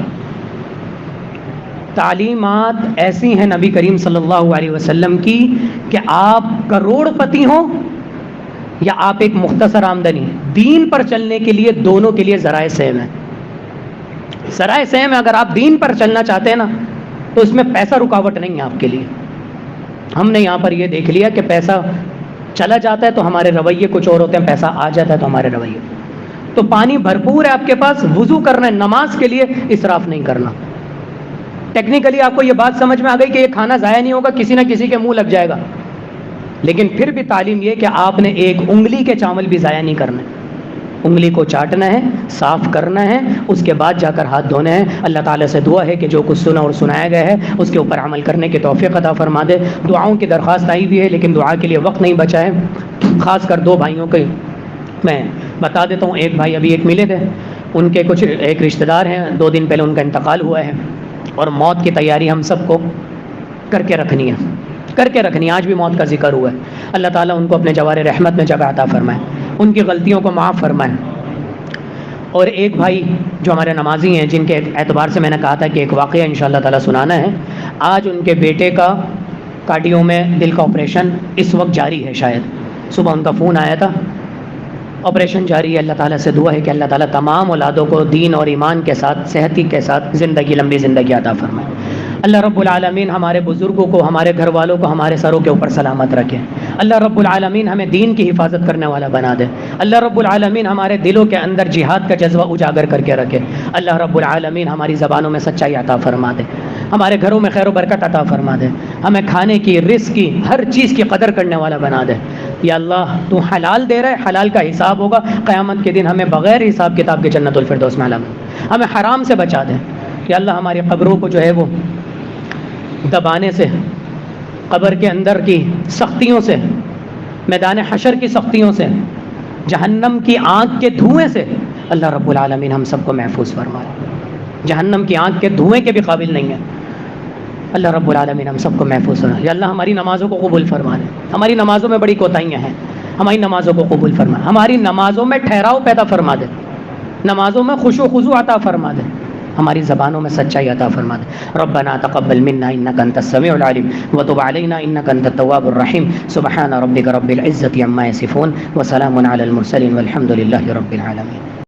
تعلیمات ایسی ہیں نبی کریم صلی اللہ علیہ وسلم کی کہ آپ کروڑ پتی ہوں یا آپ ایک مختصر آمدنی، دین پر چلنے کے لیے دونوں کے لیے ذرائع سیم ہیں، ذرائع سیم ہے۔ اگر آپ دین پر چلنا چاہتے ہیں نا تو اس میں پیسہ رکاوٹ نہیں ہے آپ کے لیے۔ ہم نے یہاں پر یہ دیکھ لیا کہ پیسہ چلا جاتا ہے تو ہمارے رویے کچھ اور ہوتے ہیں، پیسہ آ جاتا ہے تو ہمارے رویے۔ تو پانی بھرپور ہے آپ کے پاس، وضو کرنا ہے، نماز کے لیے اسراف نہیں کرنا۔ ٹیکنیکلی آپ کو یہ بات سمجھ میں آ گئی کہ یہ کھانا ضائع نہیں ہوگا، کسی نہ کسی کے منہ لگ جائے گا، لیکن پھر بھی تعلیم یہ کہ آپ نے ایک انگلی کے چاول بھی ضائع نہیں کرنے، انگلی کو چاٹنا ہے، صاف کرنا ہے، اس کے بعد جا کر ہاتھ دھونے ہیں۔ اللہ تعالیٰ سے دعا ہے کہ جو کچھ سنا اور سنایا گیا ہے اس کے اوپر عمل کرنے کی توفیق عطا فرما دے۔ دعاؤں کی درخواست آئی بھی ہے لیکن دعا کے لیے وقت نہیں بچا ہے، خاص کر 2 بھائیوں کے میں بتا دیتا ہوں۔ ایک بھائی ابھی ایک ملے تھے، ان کے کچھ ایک رشتہ دار ہیں، 2 دن پہلے ان کا انتقال ہوا ہے، اور موت کی تیاری ہم سب کو کر کے رکھنی ہے، آج بھی موت کا ذکر ہوا ہے۔ اللہ تعالیٰ ان کو اپنے جوار رحمت میں جگہ عطا فرمائے، ان کی غلطیوں کو معاف فرمائے۔ اور ایک بھائی جو ہمارے نمازی ہیں، جن کے اعتبار سے میں نے کہا تھا کہ ایک واقعہ انشاءاللہ تعالیٰ سنانا ہے، آج ان کے بیٹے کا کارڈیو میں دل کا آپریشن اس وقت جاری ہے، شاید صبح ان کا فون آیا تھا، آپریشن جاری ہے۔ اللہ تعالیٰ سے دعا ہے کہ اللہ تعالیٰ تمام اولادوں کو دین اور ایمان کے ساتھ، صحتی کے ساتھ زندگی، لمبی زندگی عطا فرمائے۔ اللہ رب العالمین ہمارے بزرگوں کو، ہمارے گھر والوں کو ہمارے سروں کے اوپر سلامت رکھے۔ اللہ رب العالمین ہمیں دین کی حفاظت کرنے والا بنا دے۔ اللہ رب العالمین ہمارے دلوں کے اندر جہاد کا جذبہ اجاگر کر کے رکھے۔ اللہ رب العالمین ہماری زبانوں میں سچائی عطا فرما دے، ہمارے گھروں میں خیر و برکت عطا فرما دے، ہمیں کھانے کی، رزق کی، ہر چیز کی قدر کرنے والا بنا دے۔ یا اللہ تو حلال دے رہا ہے، حلال کا حساب ہوگا قیامت کے دن، ہمیں بغیر حساب کتاب کے جنت الفردوس میں عالم، ہمیں حرام سے بچا دے۔ یا اللہ ہماری قبروں کو جو ہے وہ دبانے سے، قبر کے اندر کی سختیوں سے، میدان حشر کی سختیوں سے، جہنم کی آگ کے دھوئیں سے اللہ رب العالمین ہم سب کو محفوظ فرمائے۔ جہنم کی آگ کے دھوئیں کے بھی قابل نہیں ہے، اللہ رب العالمین ہم سب کو محفوظ فرمائے۔ یا اللہ ہماری نمازوں کو قبول فرما دے، ہماری نمازوں میں بڑی کوتاہیاں ہیں، ہماری نمازوں کو قبول فرما، ہماری نمازوں میں ٹھہراؤ پیدا فرما دے، نمازوں میں خشوع و خضوع عطا فرما دے، ہماری زبانوں میں سچائی عطا فرما دے۔ ربنا تقبل منا انك انت السميع العليم وتب علينا انك انت التواب الرحيم۔ سبحان ربك رب العزة عما يصفون وسلام على المرسلين والحمد لله رب العالمين۔